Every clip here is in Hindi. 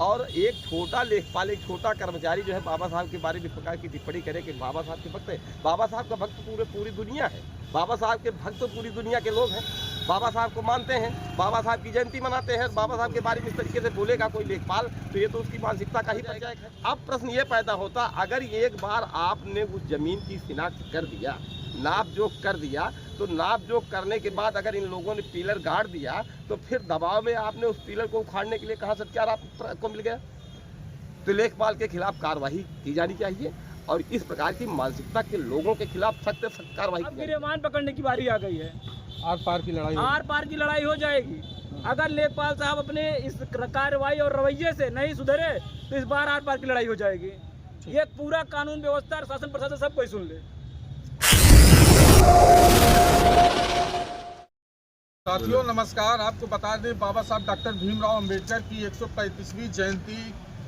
और एक छोटा लेखपाल, एक छोटा कर्मचारी जो है बाबा साहब के बारे में इस प्रकार की टिप्पणी करे कि बाबा साहब के भक्त है। बाबा साहब का भक्त पूरी दुनिया है। बाबा साहब के भक्त तो पूरी दुनिया के लोग हैं, बाबा साहब को मानते हैं, बाबा साहब की जयंती मनाते हैं। बाबा साहब के बारे में इस तरीके से बोलेगा कोई लेखपाल तो ये तो उसकी मानसिकता का ही परिचायक है। अब प्रश्न ये पैदा होता, अगर एक बार आपने उस जमीन की शिनाख्त कर दिया, नाप जोख कर दिया, तो नाप जोख करने के बाद अगर इन लोगों ने पिलर गाड़ दिया तो फिर दबाव में आपने उस पिलर को उखाड़ने के लिए कहाँ से क्या आपको मिल गया? तो लेखपाल के खिलाफ कार्रवाई की जानी चाहिए और इस प्रकार की मानसिकता के लोगों के खिलाफ सख्त कार्रवाई की जाए। मान पकड़ने की बारी आ गई है, आर पार की लड़ाई हो जाएगी। अगर लेखपाल साहब अपने इस कार्रवाई और रवैये से नहीं सुधरे तो इस बार आर पार की लड़ाई हो जाएगी। ये पूरा कानून व्यवस्था और शासन प्रशासन सब कोई सुन ले। साथियों नमस्कार, आपको बता दें बाबा साहब डॉक्टर भीमराव अंबेडकर की 135वीं जयंती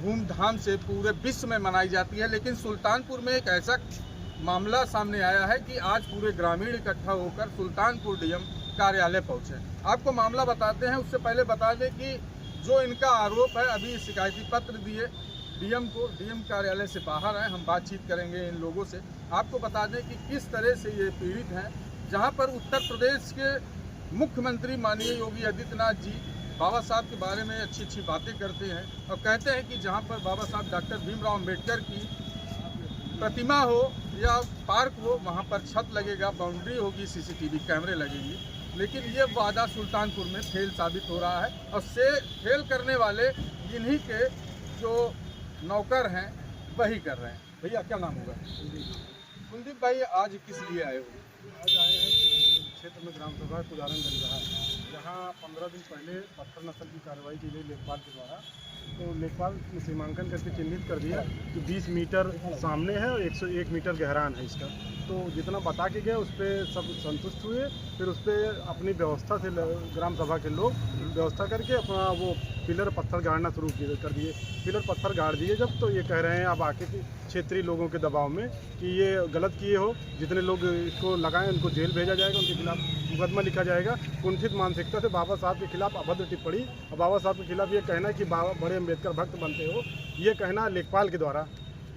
धूमधाम से पूरे विश्व में मनाई जाती है, लेकिन सुल्तानपुर में एक ऐसा मामला सामने आया है कि आज पूरे ग्रामीण इकट्ठा होकर सुल्तानपुर डीएम कार्यालय पहुंचे। आपको मामला बताते हैं, उससे पहले बता दें कि जो इनका आरोप है, अभी शिकायती पत्र दिए डीएम को, डीएम कार्यालय से बाहर आए, हम बातचीत करेंगे इन लोगों से। आपको बता दें कि किस तरह से ये पीड़ित हैं, जहाँ पर उत्तर प्रदेश के मुख्यमंत्री माननीय योगी आदित्यनाथ जी बाबा साहब के बारे में अच्छी अच्छी बातें करते हैं और कहते हैं कि जहाँ पर बाबा साहब डॉक्टर भीमराव अंबेडकर की प्रतिमा हो या पार्क हो, वहाँ पर छत लगेगा, बाउंड्री होगी, सीसीटीवी कैमरे लगेंगे। लेकिन ये वादा सुल्तानपुर में फेल साबित हो रहा है और फेल करने वाले इन्हीं के जो नौकर हैं वही कर रहे हैं। भैया क्या नाम होगा? कुलदीप भाई, आज किस लिए आए हो? आज आए हैं क्षेत्र में ग्राम सभा उदाहरण बन रहा है, जहाँ 15 दिन पहले पत्थर नस्ल की कार्रवाई की गई लेखपाल के द्वारा। तो लेखपाल ने सीमांकन करके चिन्हित कर दिया कि 20 मीटर सामने है और 101 मीटर गहरान है इसका। तो जितना बता के गए उस पर सब संतुष्ट हुए। फिर उस पर अपनी व्यवस्था से ग्राम सभा के लोग व्यवस्था करके अपना वो पिलर पत्थर गाड़ना शुरू कर दिए। पिलर पत्थर गाड़ दिए जब, तो ये कह रहे हैं अब आके क्षेत्रीय लोगों के दबाव में कि ये गलत किए हो, जितने लोग इसको लगाएं उनको जेल भेजा जाएगा, उनके खिलाफ मुकदमा लिखा जाएगा। कुंठित मानसिकता से बाबा साहब के खिलाफ अभद्र टिप्पणी और बाबा साहब के खिलाफ ये कहना कि बाबा बड़े अम्बेडकर भक्त बनते हो, ये कहना लेखपाल के द्वारा,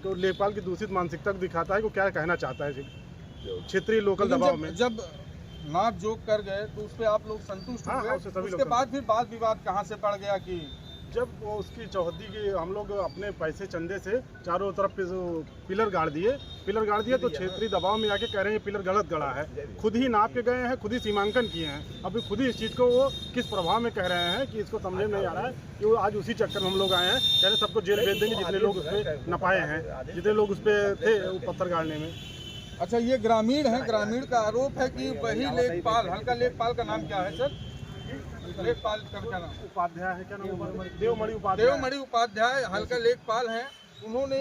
तो लेखपाल की दूषित मानसिकता को दिखाता है कि क्या कहना चाहता है क्षेत्रीय लोकल दबाव में। जब नाप जोख कर गए तो उस पर आप लोग संतुष्ट हुए, उसके बाद फिर वाद विवाद कहाँ से पड़ गया कि जब वो उसकी चौहद्दी की हम लोग अपने पैसे चंदे से चारों तरफ पिलर गाड़ दिए तो क्षेत्रीय दबाव में आके कह रहे हैं पिलर गलत गड़ा है। खुद ही नाप के गए हैं, खुद ही सीमांकन किए हैं, अभी खुद ही इस चीज़ को वो किस प्रभाव में कह रहे हैं कि इसको समझ नहीं आ रहा है कि वो आज उसी चक्कर में हम लोग आए हैं। कह रहे सबको जेल भेज देंगे जितने लोग उस पर नपाए हैं, जितने लोग उस पर थे पत्थर गाड़ने में। अच्छा, ये ग्रामीण है, ग्रामीण का आरोप है कि वही लेखपाल, हल्का लेखपाल का नाम क्या है सर? लेखपाल का नाम उपाध्याय है, क्या नाम? देवमणि उपाध्याय हल्का लेखपाल हैं। उन्होंने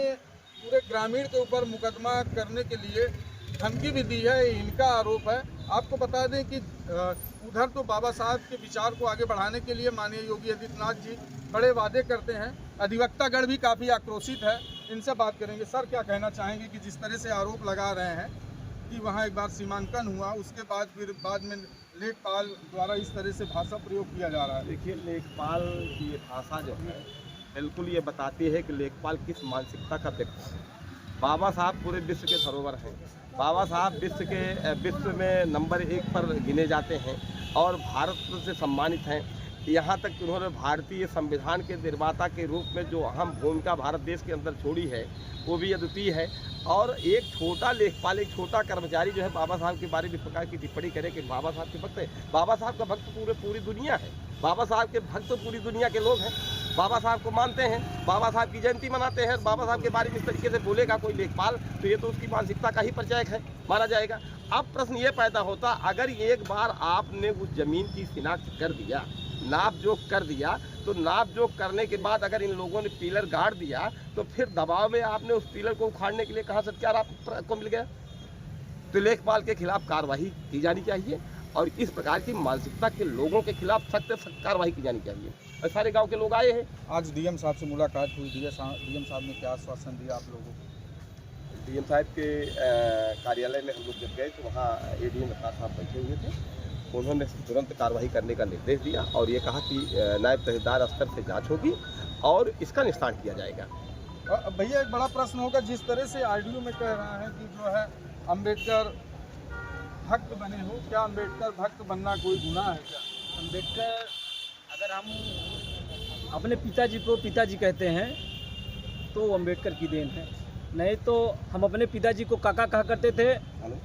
पूरे ग्रामीण के ऊपर मुकदमा करने के लिए धमकी भी दी है, इनका आरोप है। आपको बता दें कि उधर तो बाबा साहब के विचार को आगे बढ़ाने के लिए माननीय योगी आदित्यनाथ जी बड़े वादे करते हैं। अधिवक्तागण भी काफ़ी आक्रोशित है, इनसे बात करेंगे। सर, क्या कहना चाहेंगे कि जिस तरह से आरोप लगा रहे हैं कि वहाँ एक बार सीमांकन हुआ, उसके बाद फिर बाद में लेखपाल द्वारा इस तरह से भाषा प्रयोग किया जा रहा है? देखिए, लेखपाल की ये भाषा जो है बिल्कुल ये बताती है कि लेखपाल किस मानसिकता का व्यक्ति है। बाबा साहब पूरे विश्व के धरोहर हैं। बाबा साहब विश्व में नंबर 1 पर गिने जाते हैं और भारत से सम्मानित हैं। यहाँ तक कि उन्होंने भारतीय संविधान के निर्माता के रूप में जो अहम भूमिका भारत देश के अंदर छोड़ी है वो भी अद्वितीय है। और एक छोटा लेखपाल, एक छोटा कर्मचारी जो है बाबा साहब के बारे में इस प्रकार की टिप्पणी करे कि बाबा साहब के भक्त है। बाबा साहब का भक्त पूरी दुनिया है। बाबा साहब के भक्त तो पूरी दुनिया के लोग हैं, बाबा साहब को मानते हैं, बाबा साहब की जयंती मनाते हैं। बाबा साहब के बारे में इस तरीके से बोलेगा कोई लेखपाल तो ये तो उसकी मानसिकता का ही परिचायक है, माना जाएगा। अब प्रश्न ये पैदा होता, अगर एक बार आपने उस जमीन की शिनाख्त कर दिया, नाप जोख कर दिया, तो नाप जोख करने के बाद अगर इन लोगों ने पिलर गाड़ दिया तो फिर दबाव में आपने उस पिलर को उखाड़ने के लिए कहाँ से क्या आपको मिल गया? तो लेखपाल के खिलाफ कार्रवाई की जानी चाहिए और इस प्रकार की मानसिकता के लोगों के खिलाफ सख्त कार्रवाई की जानी चाहिए। और सारे गांव के लोग आए हैं। आज डीएम साहब से मुलाकात हुई, डीएम साहब ने क्या आश्वासन दिया आप लोगों को? डीएम साहब के कार्यालय में हम लोग जब गए तो वहाँ एडीएम साहब बैठे हुए थे। उन्होंने तुरंत कार्रवाई करने का निर्देश दिया और ये कहा कि नायब तहसीलदार स्तर से जांच होगी और इसका निस्तारण किया जाएगा। भैया एक बड़ा प्रश्न होगा, जिस तरह से आरडीओ में कह रहा है कि जो है अंबेडकर भक्त बने हो, क्या अंबेडकर भक्त बनना कोई गुनाह है क्या? अंबेडकर अगर हम अपने पिताजी को पिताजी कहते हैं तो वो अंबेडकर की देन है, नहीं तो हम अपने पिताजी को काका कहा करते थे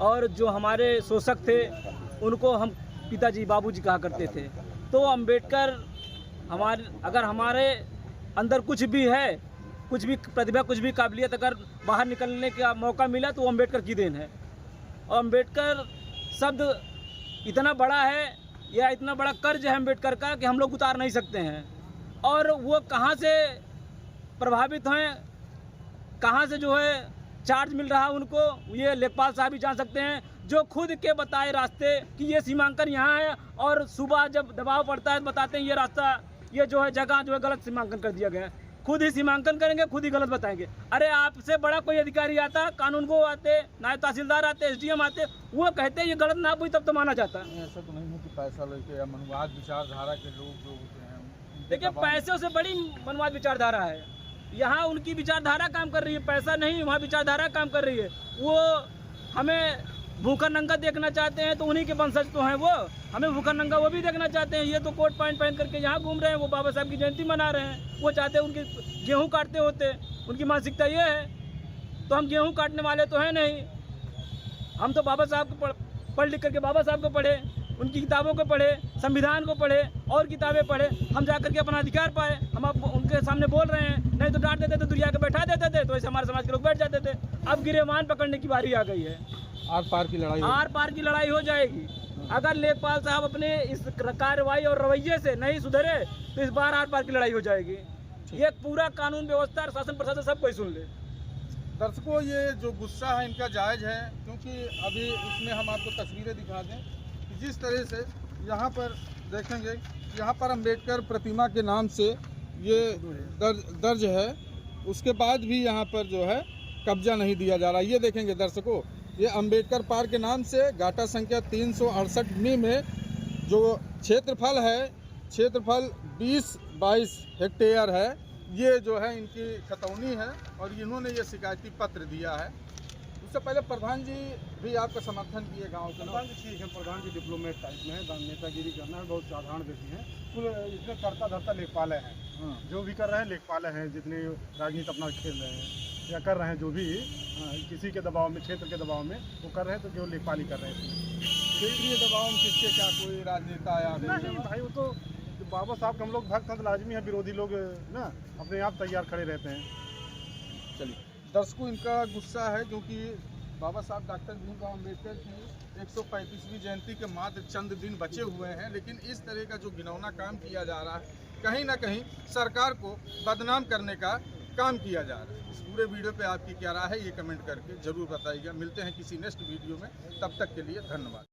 और जो हमारे शोषक थे उनको हम पिताजी बाबूजी कहा करते थे। तो अंबेडकर अगर हमारे अंदर कुछ भी है, कुछ भी प्रतिभा, कुछ भी काबिलियत अगर बाहर निकलने का मौका मिला तो वो अंबेडकर की देन है। और अंबेडकर शब्द इतना बड़ा है या इतना बड़ा कर्ज है अम्बेडकर का कि हम लोग उतार नहीं सकते हैं। और वो कहाँ से प्रभावित हैं, कहाँ से जो है चार्ज मिल रहा है उनको, ये लेखपाल साहब ही जान सकते हैं, जो खुद के बताए रास्ते कि ये सीमांकन यहाँ है और सुबह जब दबाव पड़ता है बताते हैं ये रास्ता, ये जो है जगह जो है गलत सीमांकन कर दिया गया है। खुद ही सीमांकन करेंगे, खुद ही गलत बताएंगे। अरे आपसे बड़ा कोई अधिकारी आता, कानून को आते, नायब तहसीलदार आते, एसडीएम आते, वो कहते ये गलत नाप हुई तब तो माना जाता है। ऐसा तो नहीं है कि पैसा लेके या मनवाद विचारधारा के लोग जो होते हैं, देखिए पैसों से बड़ी मनवाद विचारधारा है। यहाँ उनकी विचारधारा काम कर रही है, पैसा नहीं, वहाँ विचारधारा काम कर रही है। वो हमें भूखा नंगा देखना चाहते हैं तो उन्हीं के वंशज तो हैं वो, हमें भूखा नंगा वो भी देखना चाहते हैं। ये तो कोट पैंट पहन करके यहाँ घूम रहे हैं, वो बाबा साहब की जयंती मना रहे हैं। वो चाहते हैं उनके गेहूँ काटते होते, उनकी मानसिकता ये है। तो हम गेहूँ काटने वाले तो हैं नहीं, हम तो बाबा साहब को पढ़ लिख करके बाबा साहब को पढ़े, उनकी किताबों को पढ़े, संविधान को पढ़े और किताबें पढ़े, हम जा करके अपना अधिकार पाए। हम अब उनके सामने बोल रहे हैं, नहीं तो डांट देते थे, दुरिया के बैठा देते थे, तो ऐसे हमारे समाज के लोग बैठ जाते थे। अब गिरेबान पकड़ने की बारी आ गई है, आर पार की लड़ाई हो जाएगी। अगर लेखपाल साहब अपने इस कार्रवाई और रवैये से नहीं सुधरे तो इस बार आर पार की लड़ाई हो जाएगी। ये पूरा कानून व्यवस्था और शासन प्रशासन सब कोई सुन ले। दर्शकों, ये जो गुस्सा है इनका जायज़ है, क्योंकि अभी इसमें हम आपको तस्वीरें दिखा दें कि जिस तरह से यहाँ पर देखेंगे, यहाँ पर अंबेडकर प्रतिमा के नाम से ये दर्ज है, उसके बाद भी यहाँ पर जो है कब्जा नहीं दिया जा रहा। ये देखेंगे दर्शकों, ये अंबेडकर पार्क के नाम से गाटा संख्या 368 में जो क्षेत्रफल है, क्षेत्रफल 20-22 हेक्टेयर है। ये जो है इनकी खतौनी है और इन्होंने ये शिकायती पत्र दिया है। उससे पहले प्रधान जी भी आपका समर्थन किए गांव के लोग। प्रधान जी ठीक है, प्रधान जी डिप्लोमेट टाइप में है, नेतागिरी करना है, बहुत साधारण व्यक्ति हैं। कुल इसमें करता धरता लेखपाल हैं, जो भी कर रहे हैं लेखपाल हैं, जितने राजनीति अपना खेल रहे हैं या कर रहे हैं, जो भी किसी के दबाव में, क्षेत्र के दबाव में वो कर रहे हैं, तो केवल लेखपाल ही कर रहे हैं। क्षेत्रीय दबाव में किसके, क्या कोई राजनेता आया? नहीं भाई, वो तो बाबा साहब के हम लोग भक्त हैं, तो लाजमी है विरोधी लोग ना अपने आप तैयार खड़े रहते हैं। चलिए दर्शकों, इनका गुस्सा है क्योंकि बाबा साहब डॉक्टर भीमराव अम्बेडकर की 135वीं जयंती के मात्र चंद दिन बचे हुए हैं, लेकिन इस तरह का जो घिनौना काम किया जा रहा है, कहीं ना कहीं सरकार को बदनाम करने का काम किया जा रहा है। इस पूरे वीडियो पे आपकी क्या राय है, ये कमेंट करके ज़रूर बताइएगा। मिलते हैं किसी नेक्स्ट वीडियो में, तब तक के लिए धन्यवाद।